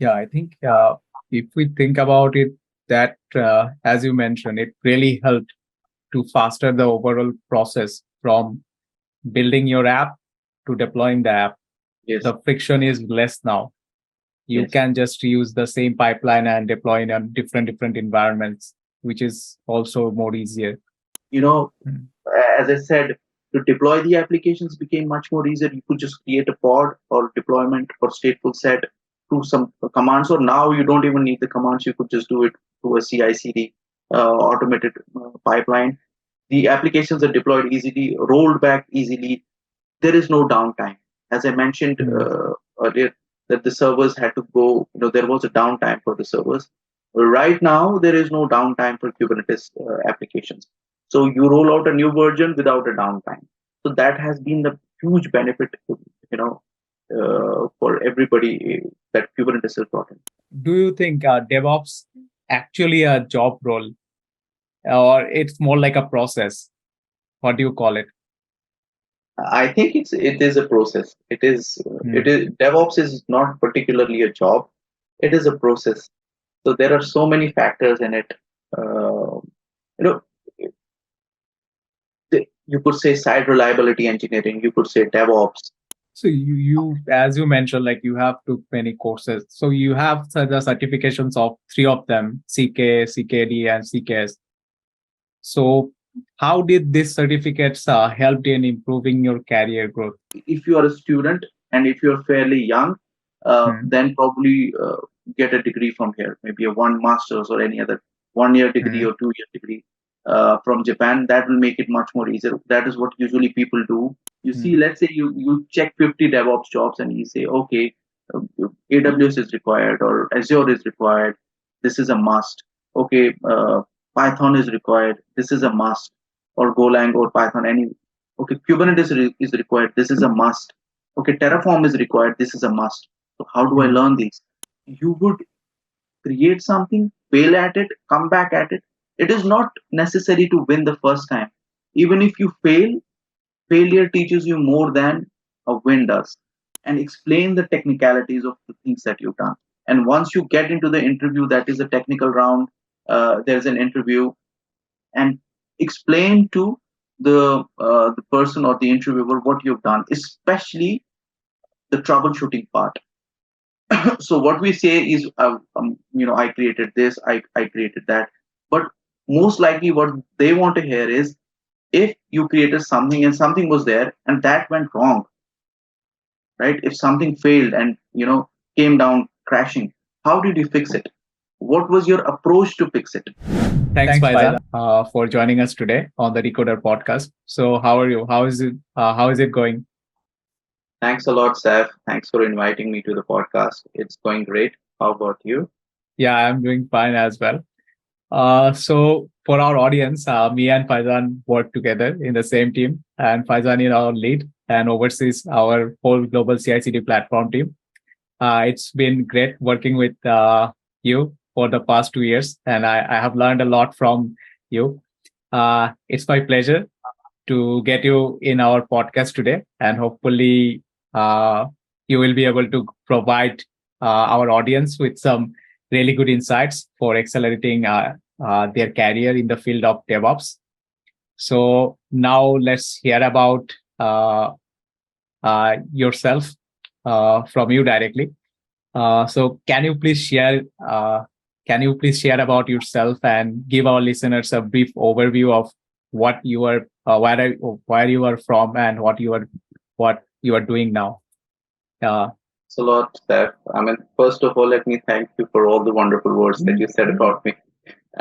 Yeah, I think if we think about it, that as you mentioned, it really helped to faster the overall process from building your app to deploying the app. Yes, The friction is less now. You yes. can just use the same pipeline and deploy in different environments, which is also more easier. You know, Mm. as I said, to deploy the applications became much more easier. You could just create a pod or deployment or stateful set to some commands, or now you don't even need the commands. You could just do it through a CI/CD automated pipeline. The applications are deployed easily, rolled back easily. There is no downtime. As I mentioned Mm. earlier, that the servers had to go, there was a downtime for the servers. Right now, there is no downtime for Kubernetes applications. So you roll out a new version without a downtime. So that has been the huge benefit, for everybody that Kubernetes has brought in. Do you think DevOps actually a job role, or it's more like a process? What do you call it? I think it is a process. It Mm. is DevOps is not particularly a job. It is a process. So there are so many factors in it. Uh, you know, you could say site reliability engineering. You could say DevOps. So you, as you mentioned, like you have took many courses. So you have the certifications of three of them: CK, CKD, and CKS. So how did these certificates help in improving your career growth? If you are a student and if you're fairly young, Hmm. then probably get a degree from here, maybe a one master's or any other 1 year degree Hmm. or 2 year degree from Japan. That will make it much more easier. That is what usually people do. You see, Hmm. let's say you check 50 DevOps jobs and you say, okay, uh, AWS is required or Azure is required. This is a must. Okay, Python is required. This is a must. Or Golang or Python, any. Okay, Kubernetes is required. This is a must. Okay, Terraform is required. This is a must. So how do I Hmm. learn these? You would create something, fail at it, come back at it. It is not necessary to win the first time. Even if you fail, failure teaches you more than a win does. And explain the technicalities of the things that you've done. And once you get into the interview, that is a technical round. There's an interview, and explain to the person or the interviewer what you've done, especially the troubleshooting part. So what we say is, I created this, I created that, but most likely what they want to hear is, if you created something and something was there and that went wrong, right? If something failed and came down crashing, how did you fix it? What was your approach to fix it? Thanks, Thanks, Faizan, Faizan. for joining us today on the Decoder podcast. So how are you? How is it? How is it going? Thanks a lot, Saf. Thanks for inviting me to the podcast. It's going great. How about you? Yeah, I'm doing fine as well. So for our audience, me and Faizan work together in the same team, and Faizan is our lead and oversees our whole global CI/CD platform team. It's been great working with you for the past 2 years, and I have learned a lot from you. It's my pleasure to get you in our podcast today, and hopefully, you will be able to provide our audience with some really good insights for accelerating their career in the field of DevOps. So now let's hear about yourself from you directly. So can you please share about yourself and give our listeners a brief overview of what you are, where you are from, and what you are doing now? Uh, It's a lot, Saf. I mean, first of all, let me thank you for all the wonderful words that you said about me.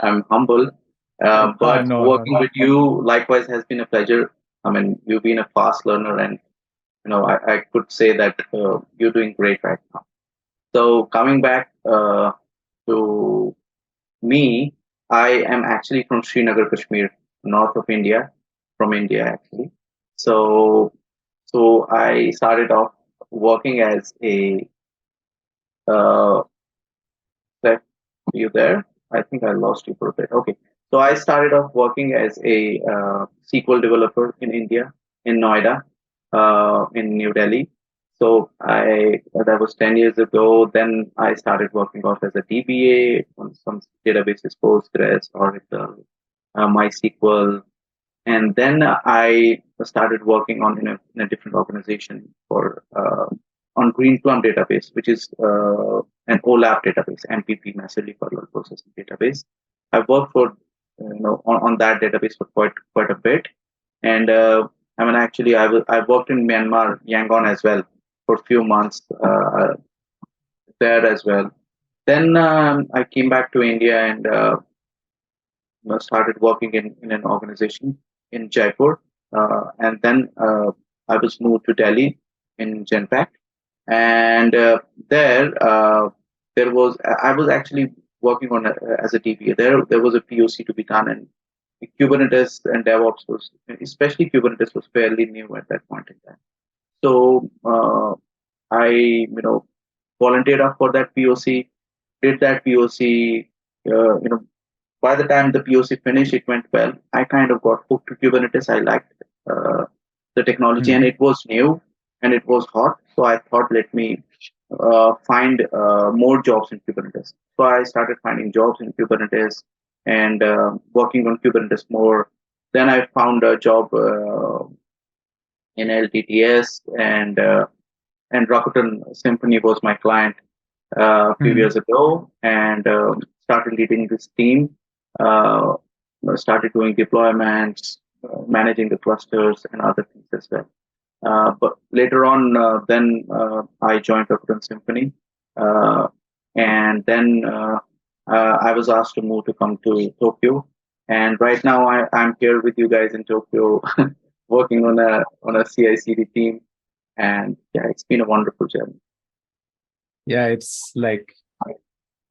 I'm humble, but no, no, working with you likewise has been a pleasure. I mean, you've been a fast learner, and I could say that you're doing great right now. So coming back to me, I am actually from Srinagar, Kashmir, north of India, from India actually. So, so I started off working as a. Are you there? I think I lost you for a bit. Okay, so I started off working as a SQL developer in India, in Noida, in New Delhi. So that was 10 years ago. Then I started working off as a DBA on some databases, Postgres, Oracle, MySQL. And then I started working in a different organization for on Greenplum database, which is an OLAP database, MPP, massively parallel processing database. I worked for on that database for quite a bit, and I mean actually I worked in Myanmar, Yangon as well for a few months there as well. Then I came back to India and started working in an organization in Jaipur, and then I was moved to Delhi in Genpact, and there was I was actually working on as a DBA. There was a POC to be done, and Kubernetes and DevOps was, especially Kubernetes, was fairly new at that point in time. So I volunteered up for that POC, did that POC. By the time the POC finished, it went well. I kind of got hooked to Kubernetes. I liked the technology, and it was new and it was hot. So I thought, let me find more jobs in Kubernetes. So I started finding jobs in Kubernetes and working on Kubernetes more. Then I found a job in LTTS, and Rakuten Symphony was my client a few years ago, and started leading this team. Started doing deployments, managing the clusters, and other things as well. But later on, then I joined Rakuten Symphony, and then I was asked to move to come to Tokyo. And right now, I'm here with you guys in Tokyo, working on a CICD team, and yeah, it's been a wonderful journey. Yeah, it's like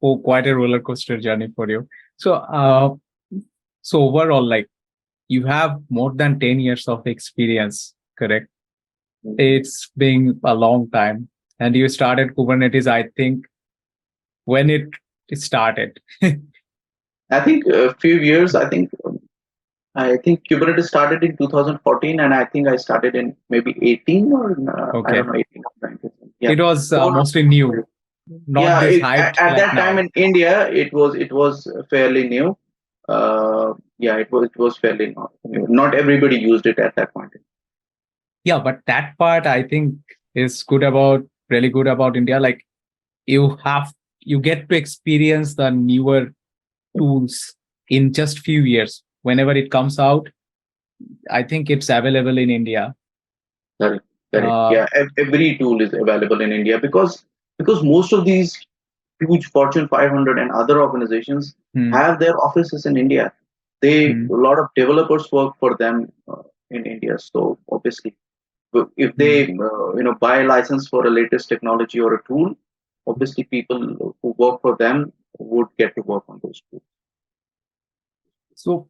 quite a roller coaster journey for you. So, so overall, like you have more than 10 years of experience, correct? It's been a long time, and you started Kubernetes, I think, when it started. I think a few years. I think Kubernetes started in 2014, and I think I started in maybe 18 or I don't know, 18 or 19. Yeah. It was mostly new. Not this hyped at like that time now. in India, it was fairly new. Yeah, it was fairly new. Not everybody used it at that point. Yeah, but that part I think is really good about India. Like you get to experience the newer tools in just few years. Whenever it comes out, I think it's available in India. Correct. Yeah, every tool is available in India because most of these huge Fortune 500 and other organizations have their offices in India. A lot of developers work for them in India. So obviously, if they buy a license for a latest technology or a tool, obviously people who work for them would get to work on those tools. So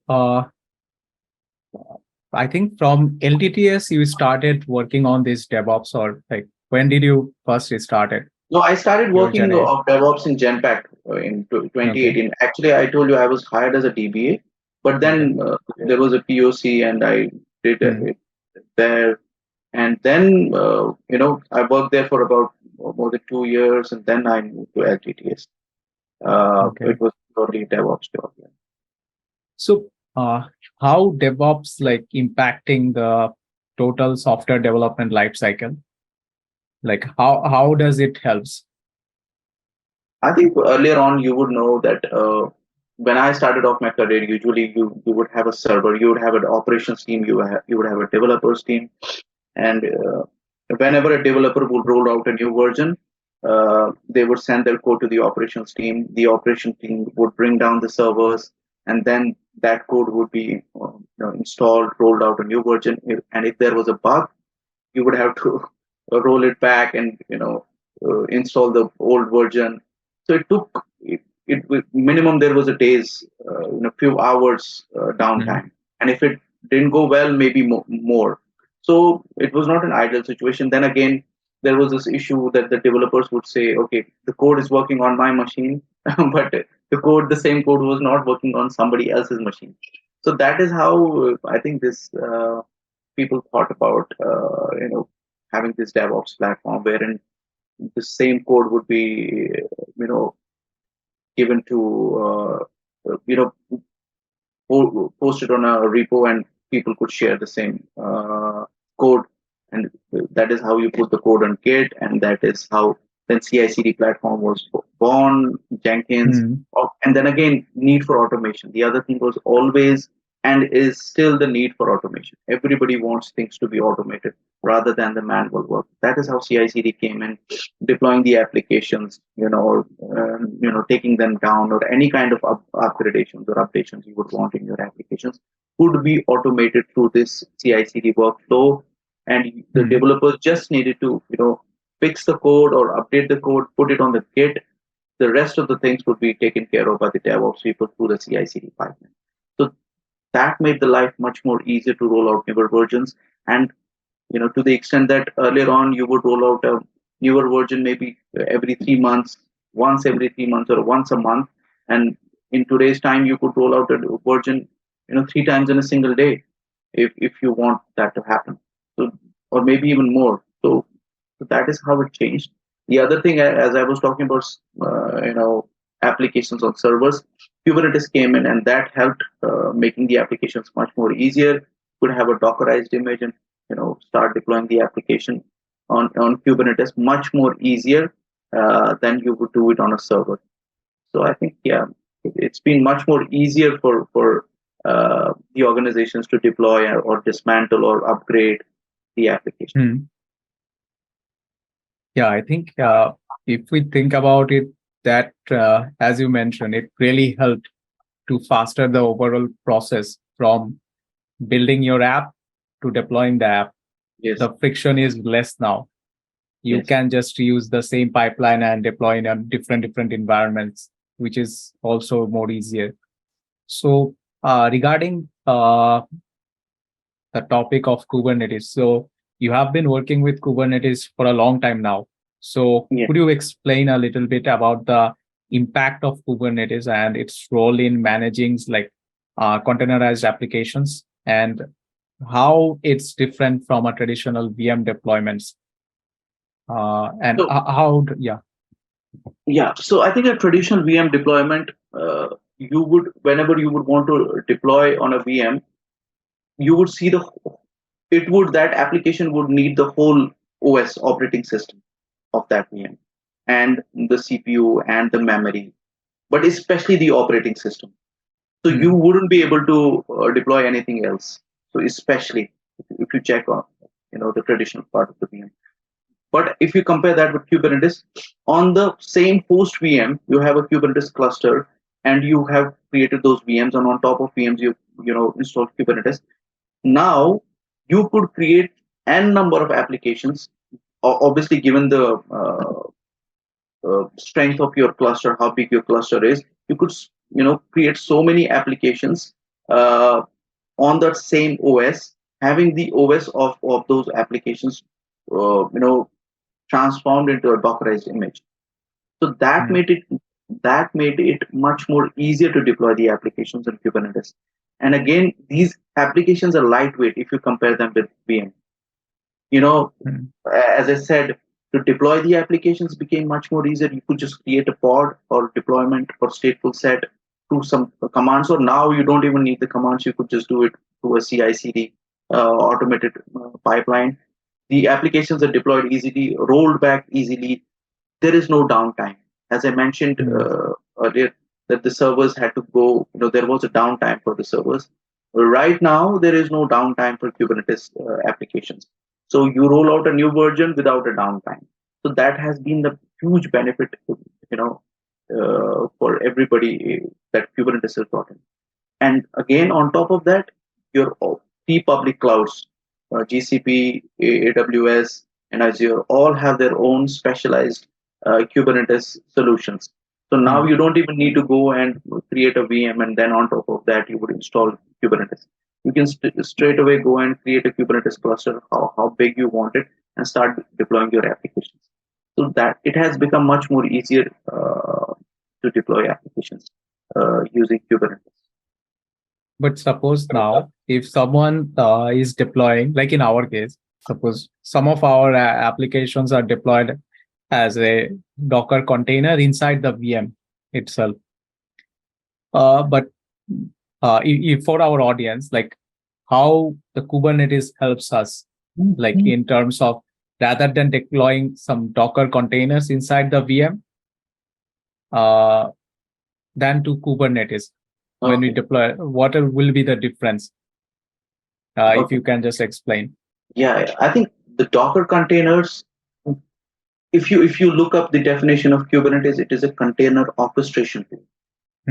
I think from LTTS you started working on this DevOps, or like when did you first started? No, I started working on DevOps in Genpact in 2018. Okay. Actually, I told you I was hired as a DBA, but then there was a POC and I did it there. And then, I worked there for about more than 2 years, and then I moved to LTTS. It was totally DevOps job. Yeah. So, how DevOps like impacting the total software development lifecycle? Like how does it helps? I think earlier on you would know that when I started off my career, usually you would have a server, you would have an operations team, you would have a developers team, and whenever a developer would roll out a new version, they would send their code to the operations team. The operations team would bring down the servers, and then that code would be installed, rolled out a new version. And if there was a bug, you would have to roll it back and install the old version. So it took minimum there was a day's few hours downtime, and if it didn't go well, maybe more. So it was not an ideal situation. Then again, there was this issue that the developers would say, okay, the code is working on my machine, but the same code was not working on somebody else's machine. So that is how I think this people thought about having this DevOps platform wherein the same code would be, given to, posted on a repo, and people could share the same code. And that is how you put the code on Git, and that is how then CI/CD platform was born, Jenkins, and then again need for automation. The other thing was always and is still the need for automation. Everybody wants things to be automated rather than the manual work. That is how CI/CD came in, deploying the applications, taking them down, or any kind of upgradations or updations you would want in your applications could be automated through this CI/CD workflow, and the developers just needed to, fix the code or update the code, put it on the Git. The rest of the things would be taken care of by the DevOps people through the CI/CD pipeline. So that made the life much more easier to roll out newer versions. And to the extent that earlier on you would roll out a newer version maybe every 3 months, once every 3 months, or once a month. And in today's time, you could roll out a version, 3 times in a single day, if you want that to happen. So, or maybe even more. So that is how it changed. The other thing, as I was talking about, applications on servers, Kubernetes came in, and that helped making the applications much more easier. You could have a Dockerized image and start deploying the application on Kubernetes much more easier than you would do it on a server. So I think, yeah, it's been much more easier for the organizations to deploy or dismantle or upgrade the application. Yeah, I think if we think about it, that as you mentioned, it really helped to faster the overall process from building your app to deploying the app. Yes. The friction is less now. You can just use the same pipeline and deploy in a different environments, which is also more easier. So regarding the topic of Kubernetes, so you have been working with Kubernetes for a long time now. So could you explain a little bit about the impact of Kubernetes and its role in managing containerized applications, and how it's different from a traditional VM deployments? So I think a traditional VM deployment, you would, whenever you would want to deploy on a VM, you would see that application would need the whole OS, operating system, of that VM, and the CPU and the memory, but especially the operating system. So you wouldn't be able to deploy anything else. So especially if you check on the traditional part of the VM. But if you compare that with Kubernetes, on the same host VM, you have a Kubernetes cluster, and you have created those VMs, and on top of VMs, you install Kubernetes. Now you could create n number of applications. Obviously, given the strength of your cluster, how big your cluster is, you could create so many applications on that same OS, having the OS of those applications transformed into a Dockerized image. So that made it much more easier to deploy the applications in Kubernetes. And again, these applications are lightweight if you compare them with VM. As I said, to deploy the applications became much more easier. You could just create a pod or deployment or stateful set to some commands. Or now you don't even need the commands. You could just do it through a CI/CD automated pipeline. The applications are deployed easily, rolled back easily. There is no downtime. As I mentioned earlier, that the servers had to go, there was a downtime for the servers. Right now, there is no downtime for Kubernetes applications. So you roll out a new version without a downtime. So that has been the huge benefit, for everybody that Kubernetes has brought in. And again, on top of that, your three public clouds, GCP, AWS, and Azure, all have their own specialized Kubernetes solutions. So now you don't even need to go and create a VM, and then on top of that, you would install Kubernetes. You can straight away go and create a Kubernetes cluster, how big you want it, and start deploying your applications. So that it has become much more easier to deploy applications using Kubernetes. But suppose now, if someone is deploying, like in our case, Suppose some of our applications are deployed as a Docker container inside the VM itself. But for our audience, like how the Kubernetes helps us, like in terms of rather than deploying some Docker containers inside the VM, than to Kubernetes. When we deploy, what will be the difference? If you can just explain. Yeah, I think the Docker containers, if you look up the definition of Kubernetes, it is a container orchestration tool.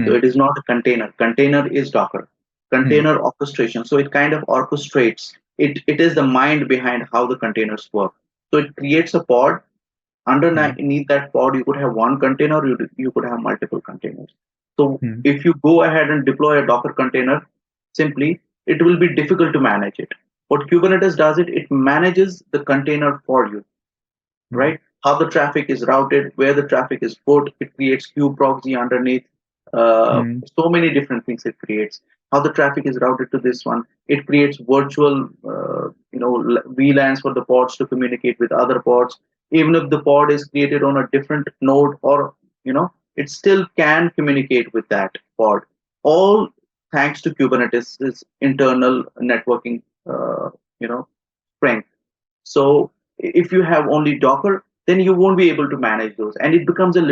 So it is not a container. Container is Docker. Container orchestration. So it kind of orchestrates. It is the mind behind how the containers work. So it creates a pod. Underneath that pod, you could have one container, you could have multiple containers. So if you go ahead and deploy a Docker container, simply, it will be difficult to manage it. What Kubernetes does it manages the container for you, right? How the traffic is routed, where the traffic is put. It creates proxy underneath. So many different things it creates. How the traffic is routed to this one. It creates virtual, VLANs for the pods to communicate with other pods. Even if the pod is created on a different node, or it still can communicate with that pod. All thanks to Kubernetes' internal networking, strength. So if you have only Docker, then you won't be able to manage those, and it becomes a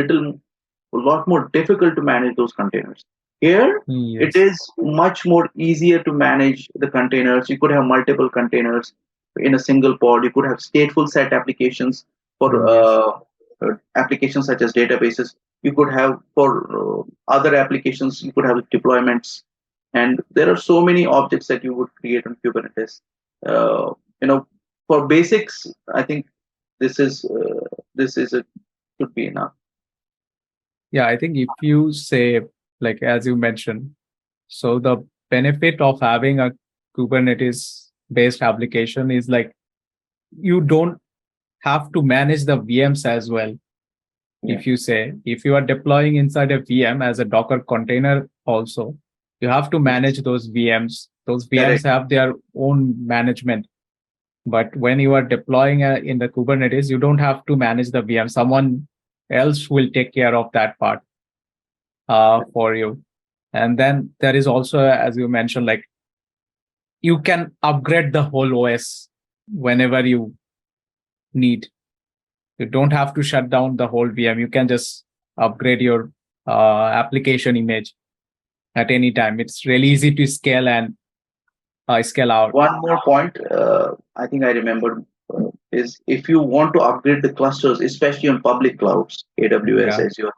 lot more difficult to manage those containers. Here, it is much more easier to manage the containers. You could have multiple containers in a single pod. You could have stateful set applications for applications such as databases. You could have for other applications, you could have deployments, and there are so many objects that you would create on Kubernetes. Uh, for basics, I think this is should be enough. Yeah, I think if you say, like as you mentioned, so the benefit of having a Kubernetes based application is like you don't have to manage the VMs as well. If you are deploying inside a VM as a Docker container also, you have to manage those VMs. Those VMs have their own management. But when you are deploying in the Kubernetes, you don't have to manage the VM. Someone else will take care of that part for you. And then there is also, as you mentioned, like you can upgrade the whole OS whenever you need. You don't have to shut down the whole VM. You can just upgrade your application image at any time. It's really easy to scale and scale out. One more point, I think I remembered, is if you want to upgrade the clusters, especially on public clouds, AWS, Azure,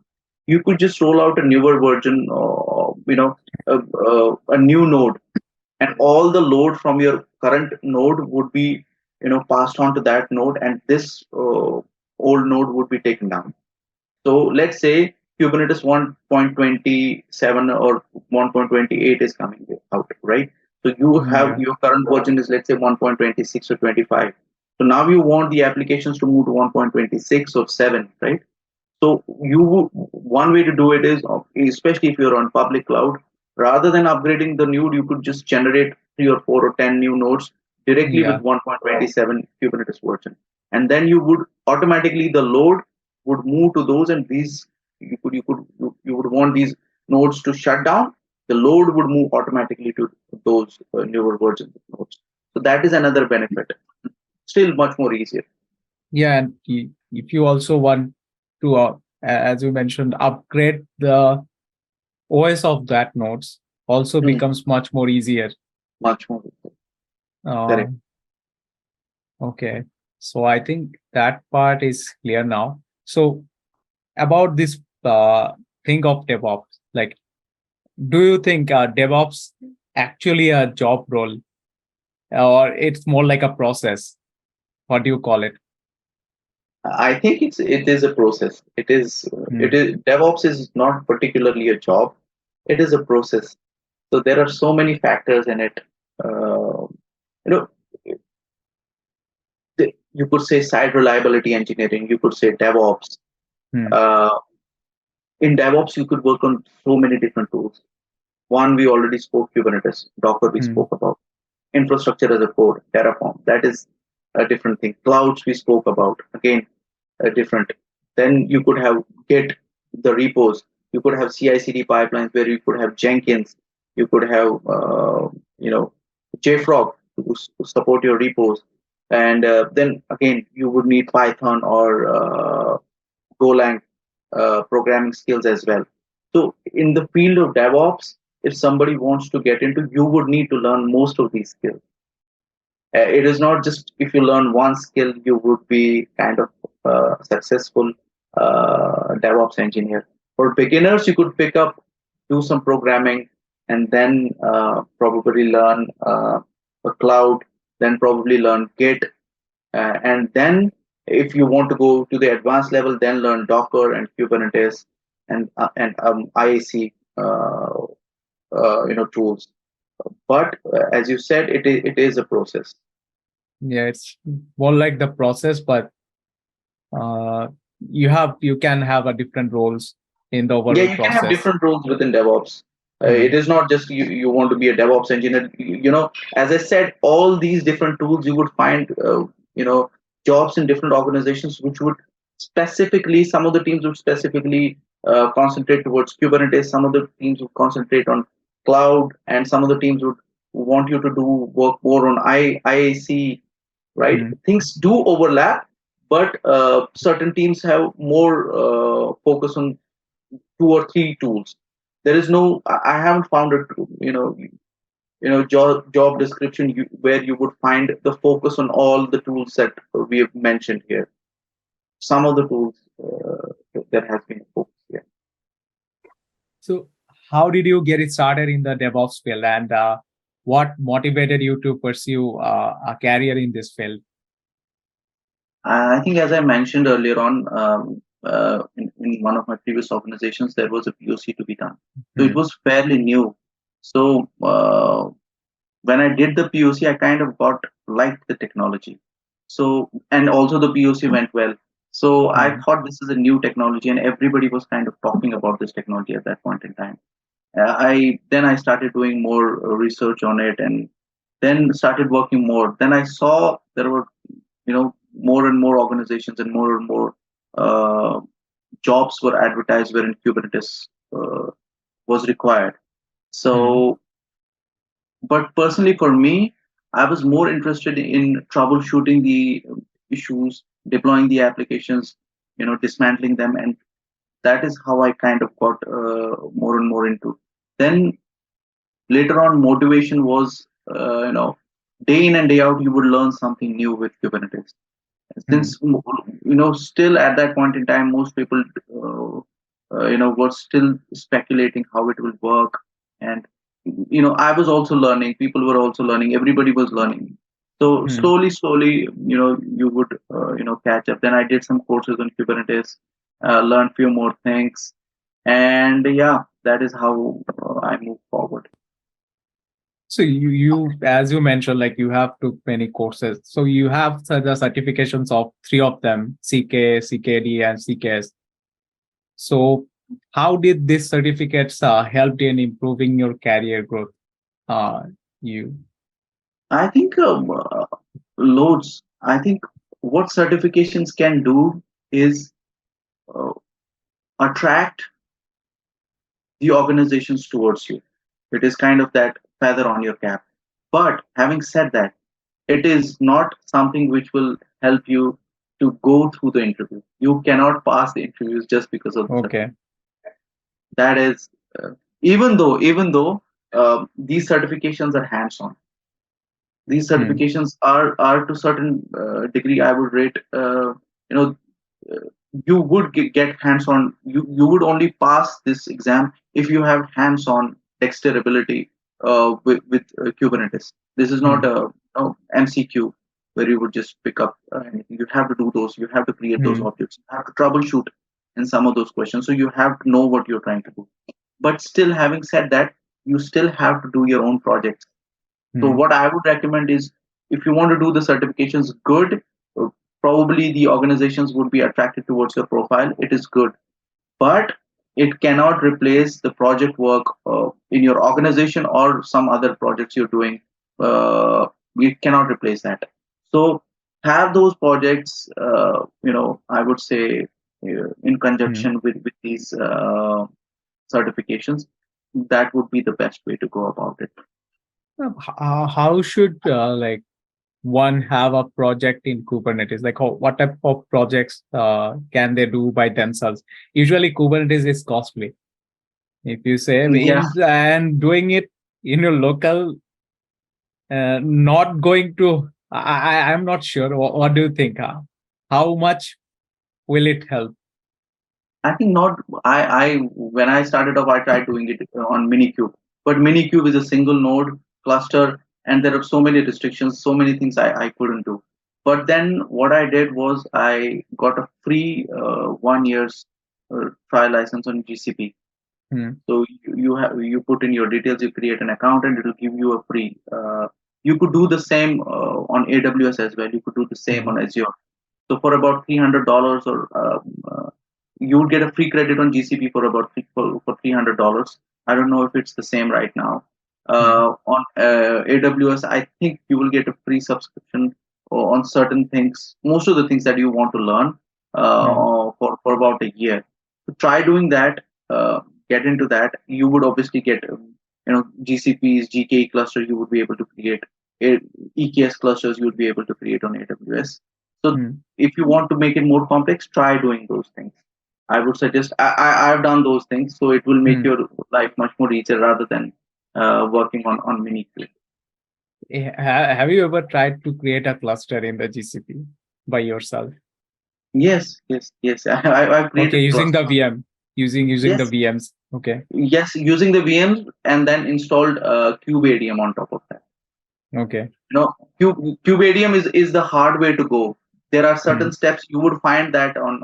you could just roll out a newer version, a new node, and all the load from your current node would be, passed on to that node, and this old node would be taken down. So let's say Kubernetes 1.27 or 1.28 is coming out, right? So you have your current version is, let's say, 1.26 or 25. So now you want the applications to move to 1.26 or 7, right? So one way to do it is, especially if you're on public cloud, rather than upgrading the node, you could just generate 3 or 4 or 10 new nodes directly with 1.27 Kubernetes version, and then you would automatically the load would move to those, and these you would want these nodes to shut down. The load would move automatically to those newer versions of nodes. So that is another benefit. Still much more easier. Yeah, and if you also want to, as you mentioned, upgrade the OS of that nodes, also becomes much more easier. Much more easier. Correct. Okay, so I think that part is clear now. So about this thing of DevOps, like, do you think DevOps actually a job role, or it's more like a process? What do you call it? I think it is a process. It is DevOps is not particularly a job. It is a process. So there are so many factors in it. You could say site reliability engineering. You could say DevOps. In DevOps, you could work on so many different tools. One, we already spoke Kubernetes. Docker, we spoke about. Infrastructure as a code, Terraform. That is a different thing. Clouds we spoke about, again, a different. Then you could have Git, the repos. You could have CI/CD pipelines where you could have Jenkins. You could have JFrog to support your repos. And then again, you would need Python or Golang programming skills as well. So in the field of DevOps, if somebody wants to get into, you would need to learn most of these skills. It is not just if you learn one skill, you would be kind of successful DevOps engineer. For beginners, you could pick up, do some programming, and then probably learn a cloud, then probably learn Git, and then if you want to go to the advanced level, then learn Docker and Kubernetes and IAC tools. But as you said, it is a process. Yeah, it's more like the process, but you can have a different roles in the overall Yeah, you can have process. different roles within DevOps. It is not just you want to be a DevOps engineer. As I said, all these different tools you would find, jobs in different organizations which would specifically, some of the teams would specifically concentrate towards Kubernetes, some of the teams would concentrate on cloud, and some of the teams would want you to do work more on IAC, right? Things do overlap, but certain teams have more focus on two or three tools. There is no, I haven't found a job description where you would find the focus on all the tools that we have mentioned here. Some of the tools that has been focused here. So how did you get it started in the DevOps field, and what motivated you to pursue a career in this field? I think, as I mentioned earlier on, in one of my previous organizations, there was a POC to be done. So it was fairly new. So when I did the POC, I kind of liked the technology. So, and also the POC went well. So I thought this is a new technology, and everybody was kind of talking about this technology at that point in time. I started doing more research on it, and then started working more. Then I saw there were, more and more organizations and more jobs were advertised wherein Kubernetes was required. So, but personally for me, I was more interested in troubleshooting the issues, deploying the applications, dismantling them, and that is how I kind of got more and more into. Then later on, motivation was, day in and day out, you would learn something new with Kubernetes. Since still at that point in time, most people were still speculating how it will work, and I was also learning, people were also learning, everybody was learning. So slowly, you would catch up. Then I did some courses on Kubernetes, learned few more things, and yeah, that is how I moved forward. So you as you mentioned, like you have took many courses. So you have the certifications of 3 of them: CK, CKD, and CKS. So how did these certificates help in improving your career growth? I think loads. I think what certifications can do is attract the organizations towards you. It is kind of that feather on your cap. But having said that, it is not something which will help you to go through the interview. You cannot pass the interviews just because of okay. That is, even though these certifications are hands-on. These certifications are to certain degree, I would rate, you would get hands-on. You would only pass this exam if you have hands-on Dexter ability with Kubernetes. This is not a MCQ where you would just pick up anything. You have to do those. You have to create those objects. You have to troubleshoot in some of those questions. So you have to know what you're trying to do. But still, having said that, you still have to do your own projects. So what I would recommend is, if you want to do the certifications, good. Probably the organizations would be attracted towards your profile. It is good, but it cannot replace the project work in your organization or some other projects you're doing. It cannot replace that. So have those projects, I would say, in Hmm. conjunction with these certifications, that would be the best way to go about it. How should like one have a project in Kubernetes? Like what type of projects can they do by themselves? Usually Kubernetes is costly. If you say Yeah, and doing it in your local, not going to, I'm not sure. What do you think? How much will it help? I think not. I when I started off, I tried doing it on Minikube, but Minikube is a single node cluster, and there are so many restrictions, so many things I couldn't do. But then what I did was I got a free 1 year's trial license on GCP. Hmm. So you put in your details, you create an account, and it will give you a free. You could do the same on AWS as well. You could do the same Hmm. on Azure. So for about $300, or you would get a free credit on GCP for about for $300. I don't know if it's the same right now. Hmm. On AWS, I think you will get a free subscription on certain things, most of the things that you want to learn Hmm. for about a year. So try doing that. Get into that. You would obviously get GCP's GKE cluster. You would be able to create EKS clusters. You would be able to create on AWS. So Hmm. if you want to make it more complex, try doing those things. I would suggest I've done those things, so it will make Hmm. your life much more easier rather than working on mini cube. Have you ever tried to create a cluster in the GCP by yourself? Yes, yes, yes. I've Okay, created using the clusters. VM, using the Yes, VMs. Okay, yes, using the VMs and then installed KubeADM on top of that. okay. KubeADM is the hard way to go. There are Hmm. certain steps you would find that on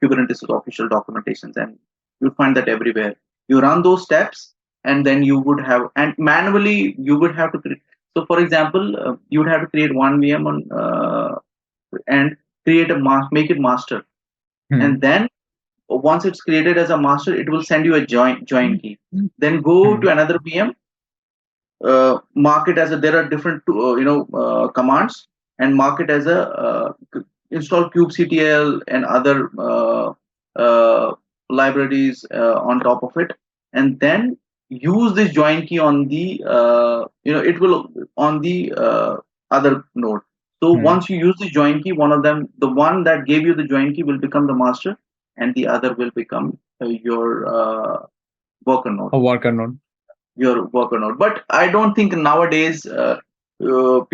Kubernetes official documentations, and you'd find that everywhere. You run those steps, and then you would have, and manually you would have to create. So, for example, you would have to create one VM on and create make it master, and Hmm. then once it's created as a master, it will send you a join key. Then go Hmm. to another VM, mark it as a, there are different commands, and mark it as a install kubectl and other libraries on top of it, and then use this join key on the it will on the other node. So Hmm. once you use the join key, one of them, the one that gave you the join key, will become the master, and the other will become your worker node, A worker node. your worker node. But I don't think nowadays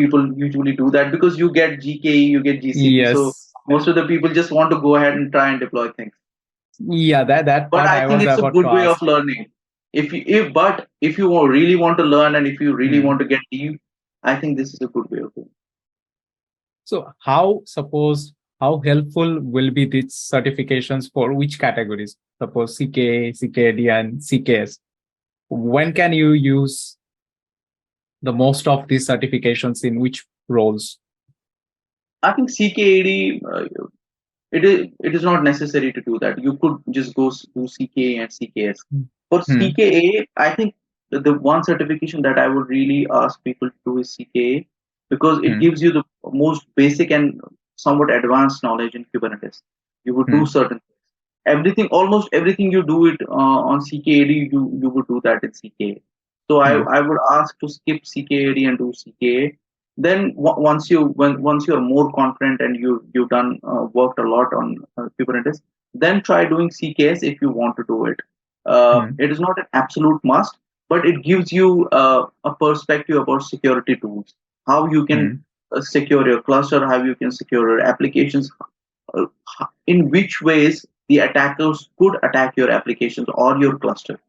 people usually do that, because you get GKE, you get GCP, so Yes. most of the people just want to go ahead and try and deploy things. Yeah, that But part I I think was it's a about to good way of ask. learning. If you really want to learn, and if you really Hmm. want to get deep, I think this is a good way of doing So how helpful will be these certifications for which categories? Suppose CK, CKD, and CKS. When can you use the most of these certifications in which roles? it. I think CKAD, it is not necessary to do that. You could just go do CKA and CKS. For Hmm. CKA, I think the one certification that I would really ask people to do is CKA, because it Hmm. gives you the most basic and somewhat advanced knowledge in Kubernetes. You would do Hmm. certain things. Everything, almost everything you do it on CKAD, you would do that in CKA. So Hmm. I would ask to skip CKAD and do CKA. Then once you're more confident and you've done worked a lot on Kubernetes, then try doing CKS if you want to do it. Hmm. It is not an absolute must, but it gives you a perspective about security tools, how you can Hmm. secure your cluster, how you can secure your applications, uh, in which ways the attackers could attack your applications or your cluster,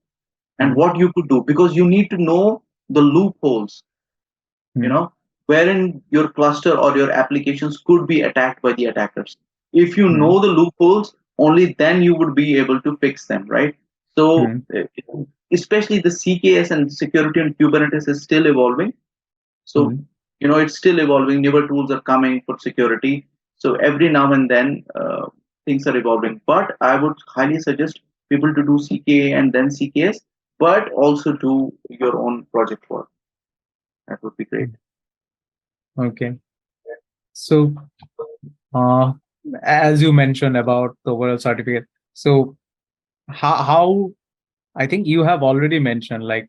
and Hmm. what you could do, because you need to know the loopholes, you Hmm. know, wherein your cluster or your applications could be attacked by the attackers. If you Hmm. know the loopholes, only then you would be able to fix them, right? So Hmm. especially the CKS and security on Kubernetes is still evolving. So Hmm. it's still evolving. Newer tools are coming for security. So every now and then things are evolving. But I would highly suggest people to do CKA and then CKS, but also do your own project work. That would be great. Okay. So, uh, as you mentioned about the overall certificate, so how I think you have already mentioned, like,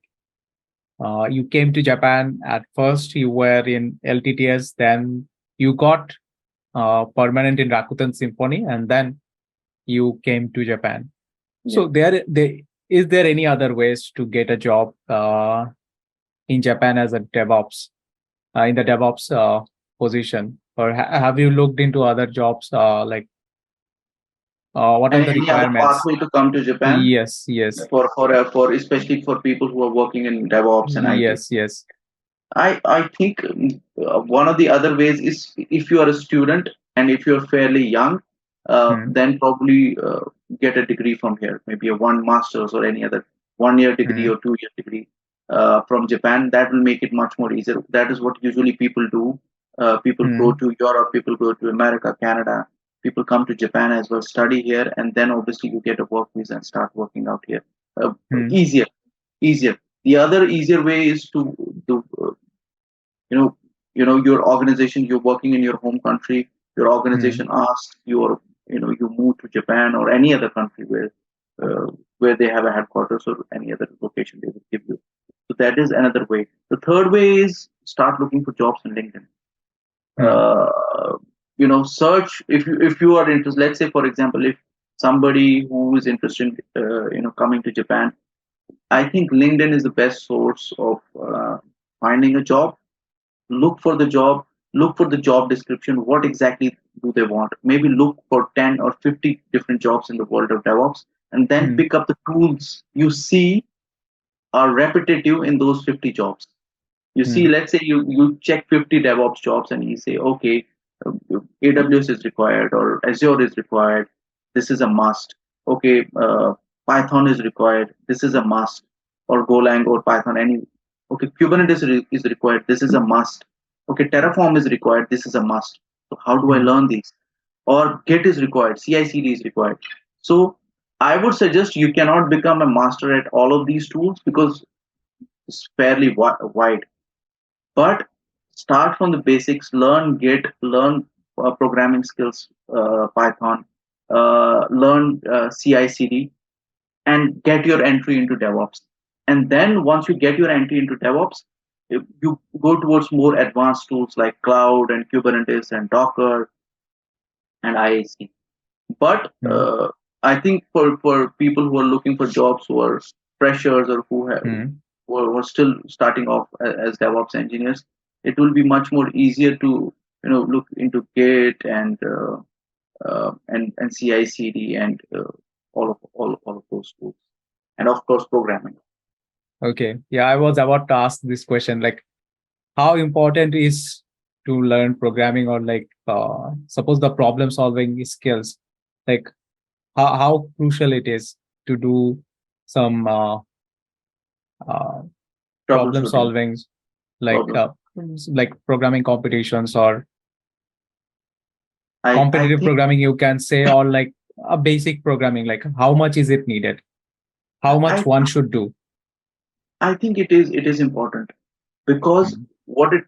you came to Japan. At first, you were in LTTS, then you got permanent in Rakuten Symphony, and then you came to Japan. Yeah. So is there any other ways to get a job in Japan as a DevOps, in the DevOps position, or have you looked into other jobs? Like, what are And the any other requirements? pathway to come to Japan Yes, for especially for people who are working in DevOps and IT? yes. I think one of the other ways is if you are a student and if you're fairly young, Hmm. then probably get a degree from here, maybe a one master's or any other 1 year degree Hmm. or 2 year degree from Japan. That will make it much more easier. That is what usually people do. People go Hmm. to Europe, people go to America, Canada. People come to Japan as well, study here, and then obviously you get a work visa and start working out here. Uh, Hmm. easier, easier. The other easier way is to do you know your organization, you're working in your home country, your Hmm. organization asks you, or you move to Japan or any other country uh, where they have a headquarters or any other location they will give you. So that is another way. The third way is start looking for jobs on LinkedIn. Hmm. Search if you are interested. Let's say, for example, if somebody who is interested coming to Japan, I think LinkedIn is the best source of finding a job. Look for the job, look for the job description, what exactly do they want. Maybe look for 10 or 50 different jobs in the world of DevOps, and then Hmm. pick up the tools you see are repetitive in those 50 jobs. You see, Hmm. let's say you check 50 DevOps jobs and you say, okay, uh, AWS is required or Azure is required, this is a must. Okay, Python is required, this is a must. Or Golang or Python, any. Okay, Kubernetes is required, this is a must. Okay, Terraform is required, this is a must. So how do I Hmm. learn these? Or Git is required, CICD is required. So I would suggest you cannot become a master at all of these tools because it's fairly wide. But start from the basics, learn Git, learn programming skills, Python, learn CICD, and get your entry into DevOps. And then once you get your entry into DevOps, you go towards more advanced tools like cloud and Kubernetes and Docker and IAC. But Hmm. I think for people who are looking for jobs, who are freshers or Hmm. who are still starting off as DevOps engineers, it will be much more easier to look into Git and CI/CD and all of those tools, and of course programming. Okay. Yeah, I was about to ask this question, like, how important is to learn programming, or like, suppose the problem solving skills, like, how crucial it is to do some uh, problem Troubleshooting, solving, like, problem. like programming competitions or I competitive think programming, you can say, or like a basic programming, like how much is it needed, how much I one should do. I think it is important because Mm. what it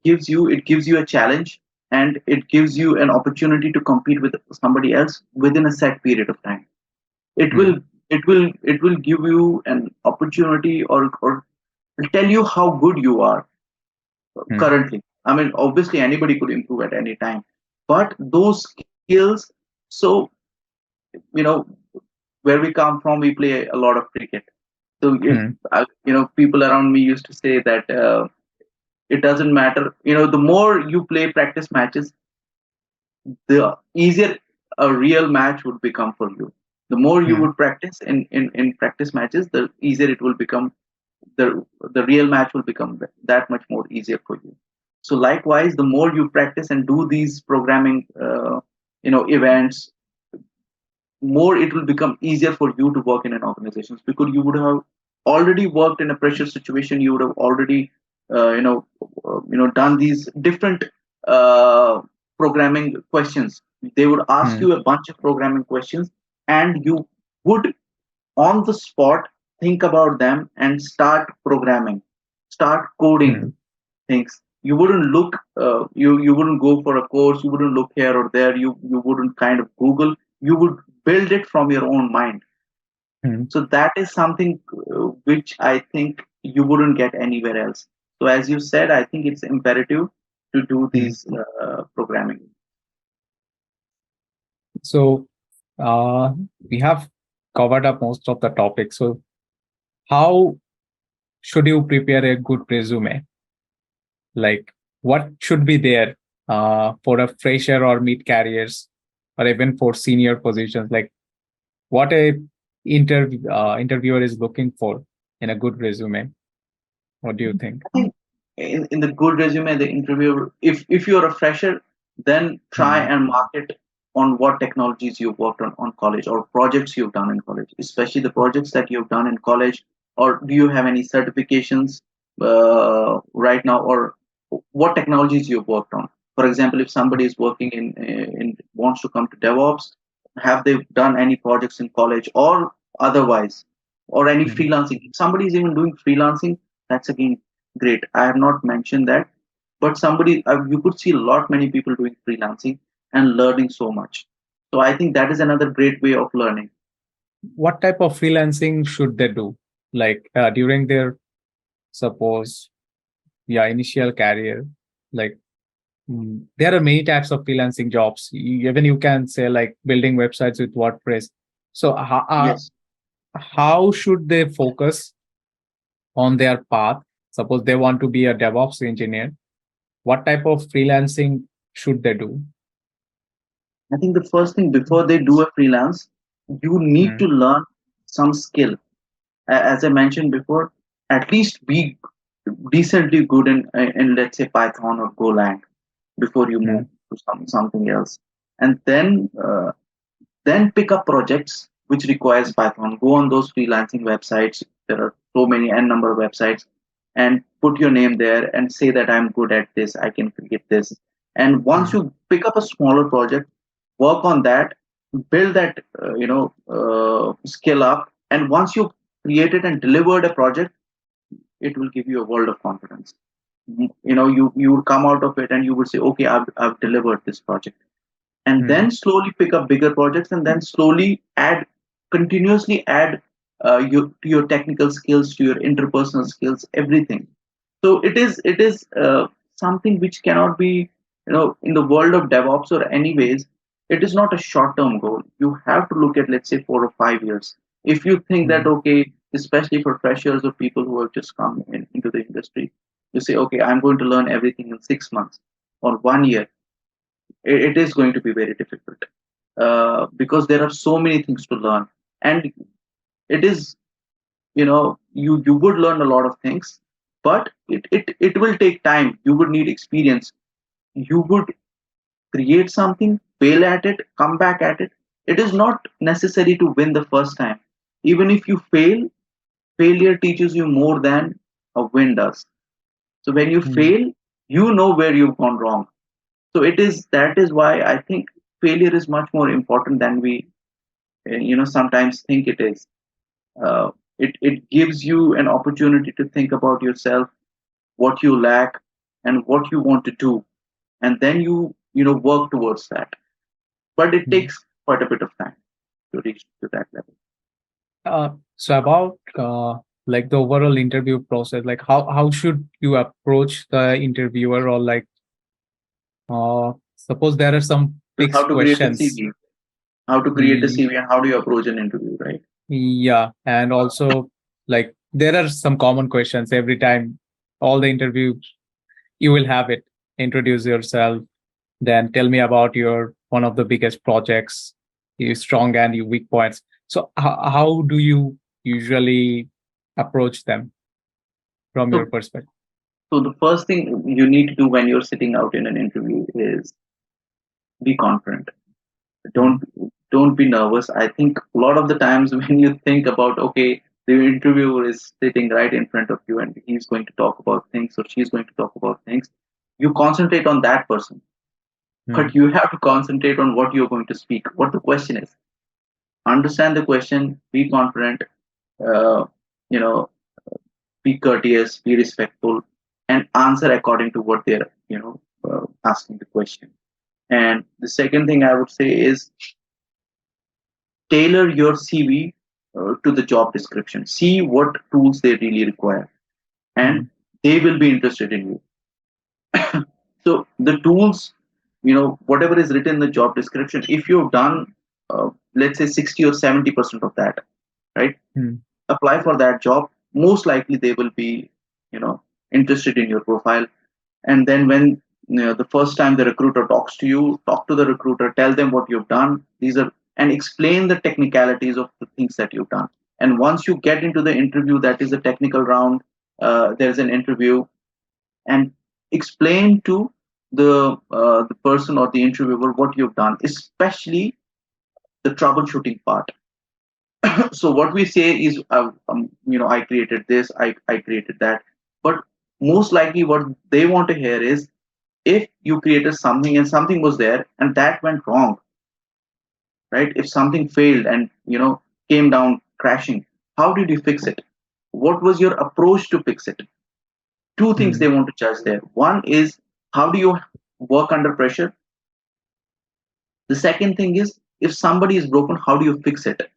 gives you a challenge, and it gives you an opportunity to compete with somebody else within a set period of time. it will Mm. it will give you an opportunity, or tell you how good you are Mm. currently. I mean, obviously anybody could improve at any time, but those skills. So you know where we come from, we play a lot of cricket. So if Mm. people around me used to say that it doesn't matter, the more you play practice matches, the easier a real match would become for you. The more you Mm. would practice in practice matches, the easier it will become. The real match will become that much more easier for you. So likewise, the more you practice and do these programming, events, more it will become easier for you to work in an organization, because you would have already worked in a pressure situation. You would have already done these different uh, programming questions. They would ask Mm. you a bunch of programming questions, and you would on the spot think about them and start programming, start coding Mm. things. you wouldn't look, you wouldn't go for a course, you wouldn't look here or there, you wouldn't kind of Google, you would build it from your own mind. Hmm. So that is something which I think you wouldn't get anywhere else. So as you said, I think it's imperative to do Hmm. these programming. So we have covered up most of the topics. So how should you prepare a good resume? Like what should be there for a fresher or mid careers, or even for senior positions? Like what a interviewer is looking for in a good resume. What do you think? I think in the good resume, the interviewer, if you're a fresher, then try Hmm. and market on what technologies you've worked on college, or projects you've done in college, especially the projects that you've done in college. Or do you have any certifications right now, or what technologies you've worked on? For example, if somebody is working in wants to come to DevOps, have they done any projects in college or otherwise, or any Hmm. freelancing? If somebody is even doing freelancing, that's again great. I have not mentioned that, but somebody, you could see a lot many people doing freelancing and learning so much. So I think that is another great way of learning. What type of freelancing should they do? Like during their suppose initial career, like there are many types of freelancing jobs. Even you can say like building websites with WordPress. So Yes, how should they focus on their path? Suppose they want to be a DevOps engineer. What type of freelancing should they do? I think the first thing before they do a freelance, you need to Hmm. learn some skill. As I mentioned before, at least be decently good in let's say Python or Golang before you move Hmm. to something else, and then pick up projects which requires Python. Go on those freelancing websites. There are so many n number of websites, and put your name there and say that I'm good at this. I can create this. And once Hmm. you pick up a smaller project, work on that, build that skill up. And once you created and delivered a project, it will give you a world of confidence. You would come out of it and you would say, okay, I've delivered this project, and Hmm. then slowly pick up bigger projects, and then slowly continuously add to your technical skills, to your interpersonal skills, everything. So it is something which cannot be, in the world of DevOps or anyways, it is not a short term goal. You have to look at, let's say, 4 or 5 years. If you think that, Hmm. okay, especially for freshers or people who have just come into the industry, you say, okay, I'm going to learn everything in 6 months or 1 year, it is going to be very difficult, because there are so many things to learn. And it is, you would learn a lot of things, but it will take time. You would need experience. You would create something, fail at it, come back at it. It is not necessary to win the first time. Even if you fail, failure teaches you more than a win does. So when you Hmm. fail, you know where you've gone wrong. So that is why I think failure is much more important than we sometimes think it is. It gives you an opportunity to think about yourself, what you lack, and what you want to do, and then you work towards that. But it Hmm. takes quite a bit of time to reach to that level. So about like the overall interview process, like how should you approach the interviewer, or like suppose there are some So how fixed to create a questions. CV, how to create a Y- CV, and how do you approach an interview, right? Yeah, and also like there are some common questions every time, all the interviews you will have it. Introduce yourself, then tell me about your one of the biggest projects, your strong and your weak points. So how do you usually approach them from your So, perspective? so the first thing you need to do when you're sitting out in an interview is be confident. Hmm. Don't be nervous. I think a lot of the times when you think about, okay, the interviewer is sitting right in front of you and he's going to talk about things or she's going to talk about things, you concentrate on that person, Hmm. but you have to concentrate on what you're going to speak, what the question is. Understand the question, be confident, uh, you know be courteous, be respectful, and answer according to what they're asking the question. And the second thing I would say is tailor your CV to the job description. See what tools they really require, and they will be interested in you. So the tools, whatever is written in the job description, if you've done, let's say 60 or 70% of that, right? Apply for that job. Most likely they will be, interested in your profile. And then when the first time the recruiter talks to you, talk to the recruiter, tell them what you've done. And explain the technicalities of the things that you've done. And once you get into the interview, that is a technical round. There's an interview, and explain to the person or the interviewer what you've done, especially the troubleshooting part. So what we say is, I created this, I created that, but most likely what they want to hear is, if you created something and something was there and that went wrong, right? If something failed and came down crashing, how did you fix it? What was your approach to fix it? Two things they want to judge there. One is, how do you work under pressure? The second thing is, if somebody is broken, how do you fix it?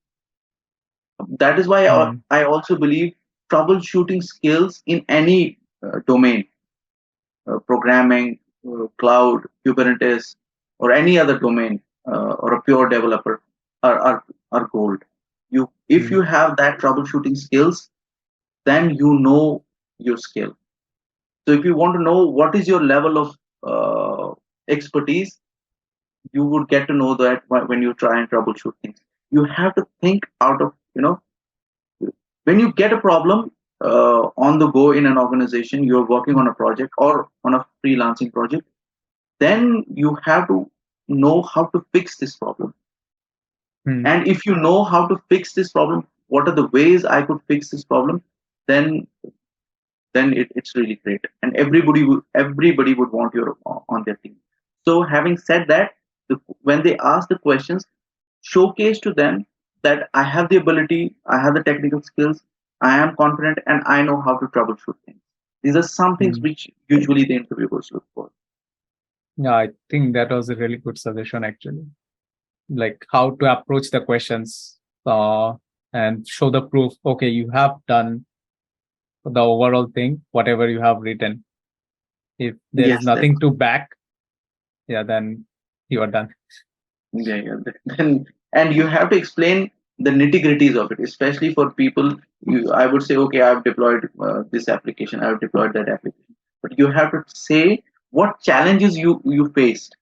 That is why I also believe troubleshooting skills in any domain, programming, cloud, Kubernetes, or any other domain, or a pure developer, are gold. If you have that troubleshooting skills, then you know your skill. So if you want to know what is your level of expertise, you would get to know that when you try and troubleshoot things. You have to think out of, when you get a problem on the go in an organization, you're working on a project or on a freelancing project, then you have to know how to fix this problem. And if you know how to fix this problem, what are the ways I could fix this problem, then it's really great, and everybody would want you on their team. So having said that, when they ask the questions, showcase to them that I have the ability, I have the technical skills, I am confident, and I know how to troubleshoot things. These are some things which usually the interviewers look for. Yeah, I think that was a really good suggestion, actually. Like how to approach the questions and show the proof. Okay, you have done the overall thing, whatever you have written. If there is nothing to back, then you are done. And you have to explain the nitty-gritties of it, especially for people. I would say, okay, I've deployed this application, I've deployed that application, but you have to say what challenges you faced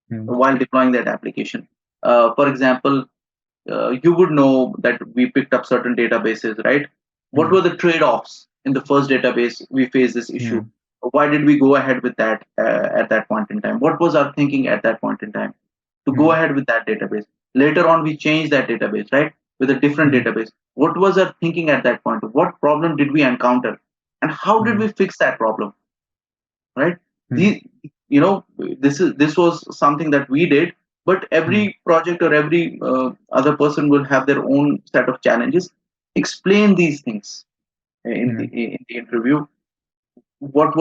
while deploying that application. For example, you would know that we picked up certain databases, right? What were the trade-offs in the first database? We faced this issue. Why did we go ahead with that at that point in time? What was our thinking at that point in time to go ahead with that database? Later on, we changed that database, right, with a different database. What was our thinking at that point? What problem did we encounter, and how did we fix that problem? Right? This was something that we did, but every project or every other person will have their own set of challenges. Explain these things in the interview. What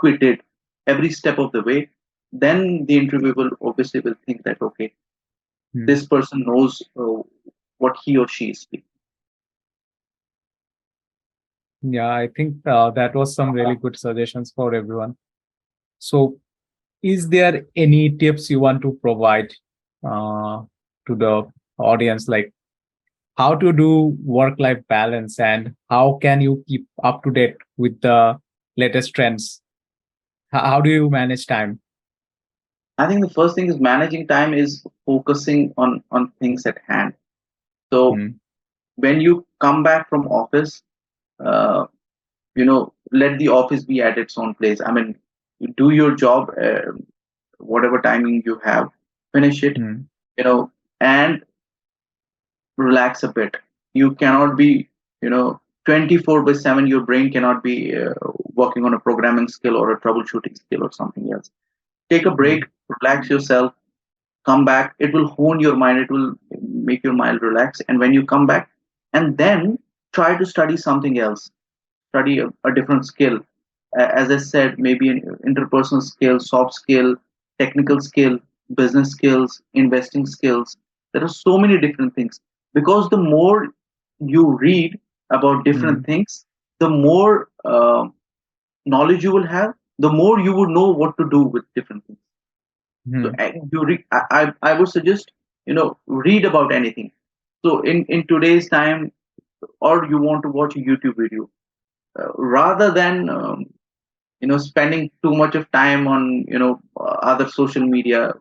we did every step of the way. Then the interviewer will obviously will think that, okay, this person knows what he or she is speaking. Yeah, I think that was some really good suggestions for everyone. So is there any tips you want to provide to the audience, like how to do work-life balance and how can you keep up to date with the latest trends? How do you manage time? I think the first thing is managing time is focusing on things at hand. So when you come back from office, let the office be at its own place. I mean, you do your job, whatever timing you have, finish it, and relax a bit. You cannot be, 24/7. Your brain cannot be working on a programming skill or a troubleshooting skill or something else. Take a break, relax yourself, come back. It will hone your mind. It will make your mind relax. And when you come back, and then try to study something else, study a different skill, as I said, maybe an interpersonal skill, soft skill, technical skill, business skills, investing skills. There are so many different things, because the more you read about different Mm, things, the more knowledge you will have, the more you would know what to do with different things. So mm, I would suggest, read about anything. So in today's time, or you want to watch a YouTube video, rather than spending too much of time on other social media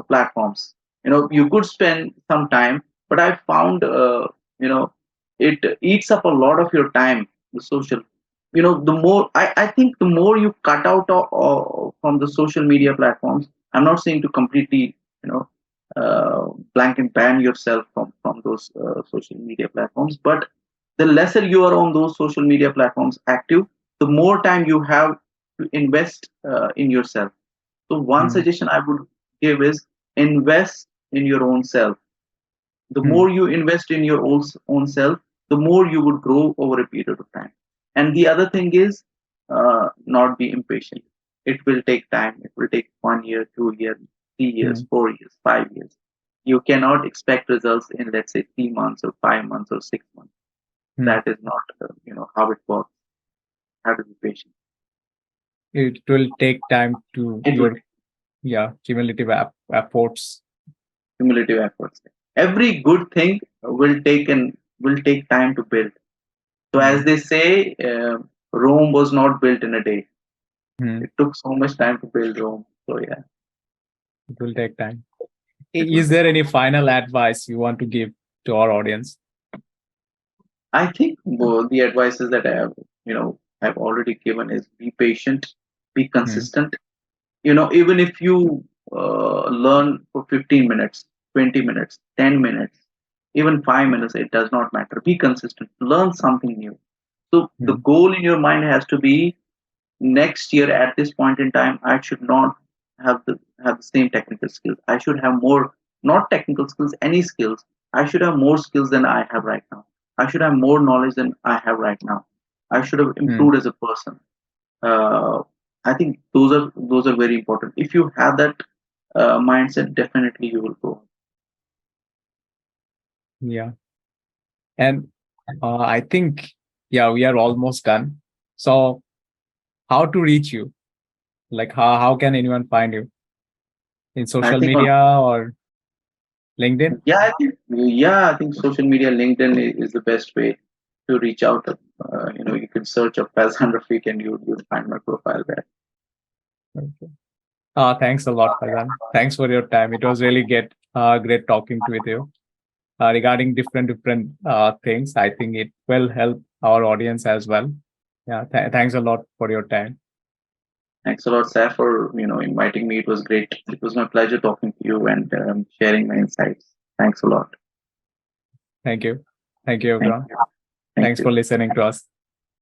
platforms. You could spend some time, but I found you know it eats up a lot of your time, the social. The more I think, the more you cut out from the social media platforms. I'm not saying to completely blank and ban yourself from those social media platforms, but the lesser you are on those social media platforms active, the more time you have to invest in yourself. So one mm, suggestion I would give is, invest in your own self. The mm, more you invest in your own self, the more you would grow over a period of time. And the other thing is, not be impatient. It will take time. It will take 1 year, 2 years, 3 years, mm, 4 years, 5 years. You cannot expect results in, let's say, 3 months or 5 months or 6 months. mm. That is not how it works. Have to be patient. It will take time to It will your, yeah, cumulative efforts. cumulative efforts. Every good thing will take time to build. So as Mm, they say, Rome was not built in a day. mm. It took so much time to build Rome. So yeah, It will take time. it will Is take there time. any final advice you want to give to our audience? I think the advices that I've already given is, be patient, be Mm, consistent. Even if you learn for 15 minutes, 20 minutes, 10 minutes, even 5 minutes, it does not matter. Be consistent. Learn something new. So the mm, goal in your mind has to be, next year at this point in time, I should not have the same technical skills. I should have more, not technical skills, any skills. I should have more skills than I have right now. I should have more knowledge than I have right now. I should have mm. improved as a person. uh, I think those are very important. If you have that mindset, definitely you will grow. Yeah. And I think, yeah, we are almost done. So, how to reach you? Like, how can anyone find you in I social think on media or LinkedIn? yeah, I think social media, LinkedIn is the best way to reach out. You can search up Faizan Rafiq and you'll find my profile there. Okay. Thanks a lot, Faizan. Thanks for your time. It was really great talking with you regarding different things. I think it will help our audience as well. Yeah. Thanks a lot for your time. Thanks a lot, Saf, for inviting me. It was great. It was my pleasure talking to you and sharing my insights. Thanks a lot. Thank you. Thank you, Thank everyone. you. Thank Thanks you. for listening to us.